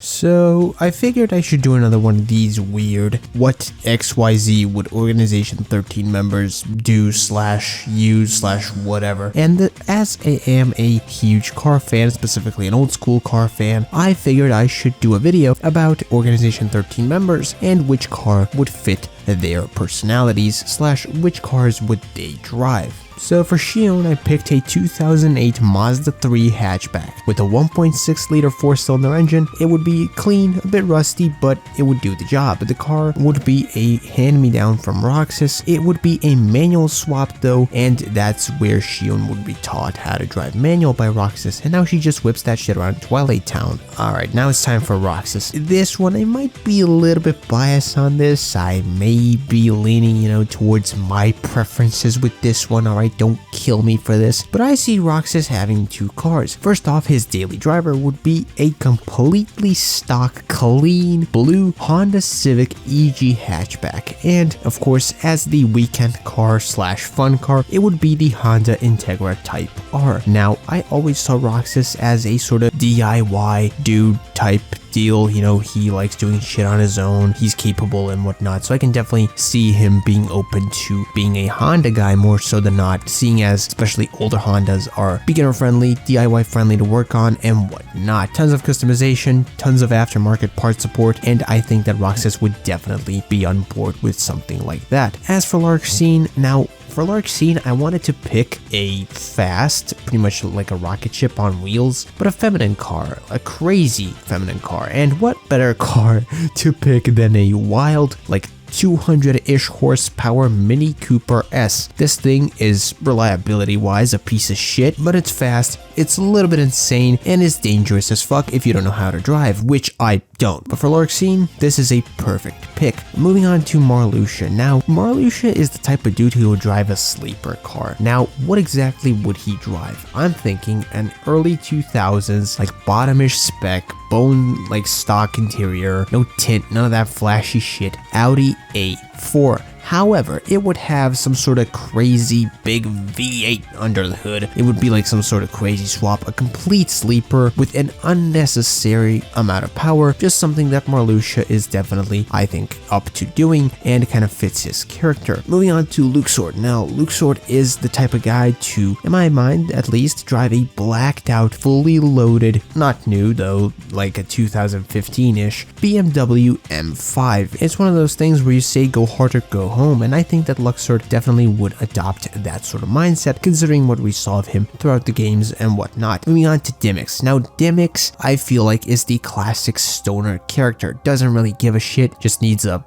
So I figured I should do another one of these weird what XYZ would Organization 13 members do / use / whatever. And as I am a huge car fan, specifically an old school car fan, I figured I should do a video about Organization 13 members and which car would fit their personalities / which cars would they drive. So for XIII, I picked a 2008 Mazda 3 hatchback. With a 1.6 liter 4-cylinder engine, it would be clean, a bit rusty, but it would do the job. The car would be a hand-me-down from Roxas. It would be a manual swap though, and that's where XIII would be taught how to drive manual by Roxas, and now she just whips that shit around Twilight Town. Alright, now it's time for Roxas. This one, I might be a little bit biased on this. I may be leaning, towards my preferences with this one, alright? Don't kill me for this, but I see Roxas having two cars. First off, his daily driver would be a completely stock, clean, blue Honda Civic EG hatchback, and of course, as the weekend car / fun car, it would be the Honda Integra Type R. Now, I always saw Roxas as a sort of DIY dude type deal, he likes doing shit on his own, he's capable and whatnot, so I can definitely see him being open to being a Honda guy more so than not, seeing as especially older Hondas are beginner friendly, DIY friendly to work on and whatnot. Tons of customization, tons of aftermarket part support, and I think that Roxas would definitely be on board with something like that. As for XIII, now for XIII, I wanted to pick a fast, pretty much like a rocket ship on wheels, but a feminine car, a crazy feminine car. And what better car to pick than a wild, 200-ish horsepower Mini Cooper S. This thing is, reliability-wise, a piece of shit, but it's fast, it's a little bit insane, and is dangerous as fuck if you don't know how to drive, which I don't. But for XIII, this is a perfect pick. Moving on to Marluxia. Now, Marluxia is the type of dude who will drive a sleeper car. Now, what exactly would he drive? I'm thinking an early 2000s, bottomish spec, bone stock interior, no tint, none of that flashy shit, Audi A4. However, it would have some sort of crazy big V8 under the hood. It would be like some sort of crazy swap, a complete sleeper with an unnecessary amount of power, just something that Marluxia is definitely, I think, up to doing and kind of fits his character. Moving on to Luxord. Now, Luxord is the type of guy to, in my mind at least, drive a blacked out, fully loaded, not new though, like a 2015-ish BMW M5. It's one of those things where you say go hard or go home, and I think that Luxord definitely would adopt that sort of mindset considering what we saw of him throughout the games and whatnot. Moving on to Dimix. Now Dimix, I feel like, is the classic stoner character. Doesn't really give a shit, just needs a,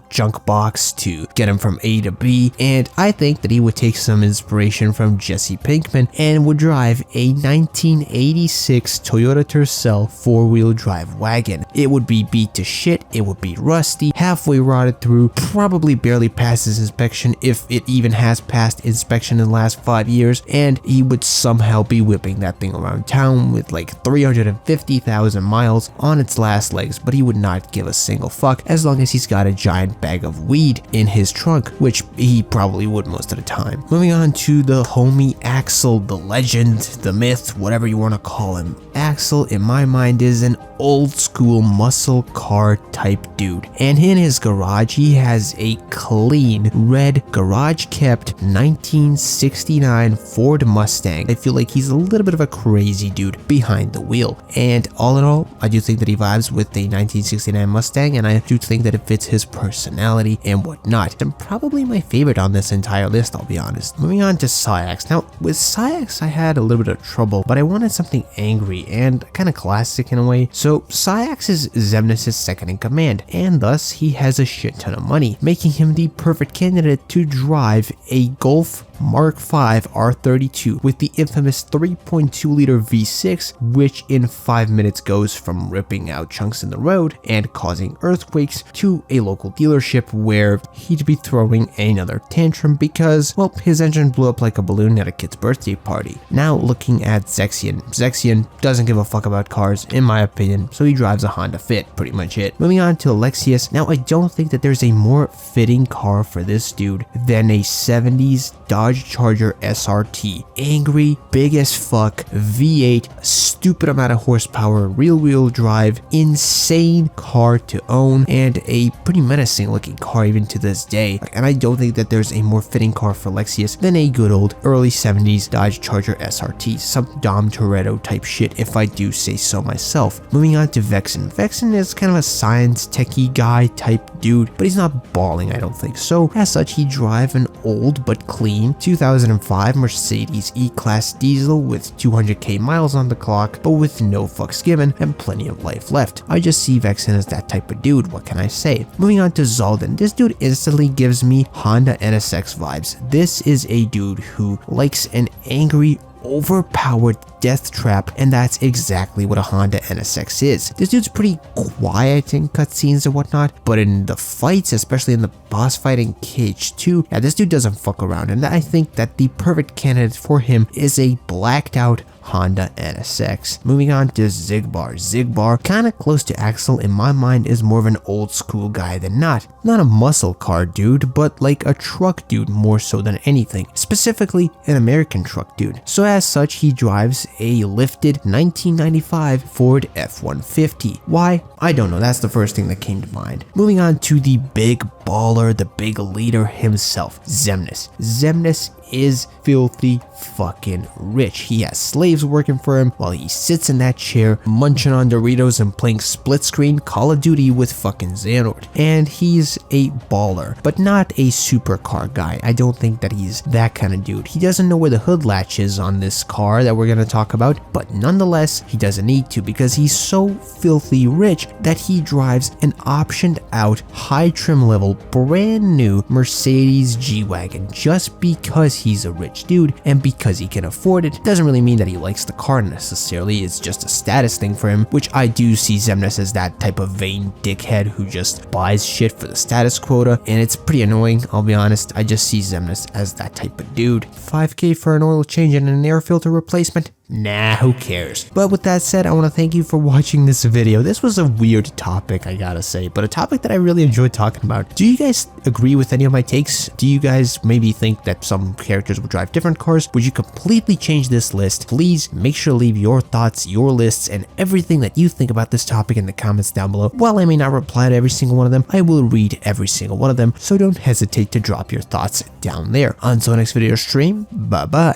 junk box to get him from A to B, and I think that he would take some inspiration from Jesse Pinkman and would drive a 1986 Toyota Tercel 4-wheel drive wagon. It would be beat to shit, it would be rusty, halfway rotted through, probably barely passes inspection if it even has passed inspection in the last 5 years, and he would somehow be whipping that thing around town with 350,000 miles on its last legs, but he would not give a single fuck as long as he's got a giant bag of weed in his trunk, which he probably would most of the time. Moving on to the homie Axel, the legend, the myth, whatever you want to call him. Axel, in my mind, is an old school muscle car type dude, and in his garage he has a clean red garage kept 1969 Ford Mustang. I feel like he's a little bit of a crazy dude behind the wheel, and all in all, I do think that he vibes with the 1969 Mustang, and I do think that it fits his personality and whatnot, and probably my favorite on this entire list, I'll be honest. Moving on to Sayax. Now with Sayax I had a little bit of trouble, but I wanted something angry and kind of classic in a way, so Sayax is Xemnas' second in command, and thus he has a shit ton of money, making him the perfect candidate to drive a Golf Mark V R32 with the infamous 3.2 liter V6, which in 5 minutes goes from ripping out chunks in the road and causing earthquakes to a local dealership where he'd be throwing another tantrum because, well, his engine blew up like a balloon at a kid's birthday party. Now looking at Zexion. Zexion doesn't give a fuck about cars, in my opinion, so he drives a Honda Fit, pretty much it. Moving on to Alexius. Now I don't think that there's a more fitting car for this dude than a 70s Dodge Dodge Charger SRT. Angry, big as fuck, V8, stupid amount of horsepower, rear-wheel drive, insane car to own, and a pretty menacing looking car even to this day. And I don't think that there's a more fitting car for Lexus than a good old early 70s Dodge Charger SRT, some Dom Toretto type shit if I do say so myself. Moving on to Vexen. Vexen is kind of a science techie guy type dude, but he's not balling, I don't think. So as such, he drive an old but clean 2005 Mercedes E-Class diesel with 200k miles on the clock, but with no fucks given and plenty of life left. I just see Vexen as that type of dude, what can I say? Moving on to Zalden. This dude instantly gives me Honda NSX vibes. This is a dude who likes an angry, overpowered death trap, and that's exactly what a Honda NSX is. This dude's pretty quiet in cutscenes and whatnot, but in the fights, especially in the boss fight in KH2, yeah, this dude doesn't fuck around, and I think that the perfect candidate for him is a blacked out Honda NSX. Moving on to Zigbar. Zigbar, kinda close to Axel in my mind, is more of an old school guy than not. Not a muscle car dude, but like a truck dude more so than anything. Specifically, an American truck dude. So as such, he drives a lifted 1995 Ford F-150. Why? I don't know, that's the first thing that came to mind. Moving on to the big baller, the big leader himself, Xemnas. Xemnas is filthy fucking rich. He has slaves working for him while he sits in that chair munching on Doritos and playing split screen Call of Duty with fucking Xehanort. And he's a baller, but not a supercar guy. I don't think that he's that kind of dude. He doesn't know where the hood latch is on this car that we're gonna talk about, but nonetheless, he doesn't need to because he's so filthy rich that he drives an optioned out, high trim level, brand new Mercedes G-Wagon just because he's a rich dude and because he can afford it. Doesn't really mean that he likes the car necessarily, it's just a status thing for him, which I do see Xemnas as that type of vain dickhead who just buys shit for the status quota, and it's pretty annoying, I'll be honest. I just see Xemnas as that type of dude. 5k for an oil change and an air filter replacement? Nah, who cares? But with that said, I want to thank you for watching this video. This was a weird topic, I gotta say, but a topic that I really enjoyed talking about. Do you guys agree with any of my takes? Do you guys maybe think that some characters would drive different cars? Would you completely change this list? Please make sure to leave your thoughts, your lists, and everything that you think about this topic in the comments down below. While I may not reply to every single one of them, I will read every single one of them, so don't hesitate to drop your thoughts down there. Until next video stream, bye bye.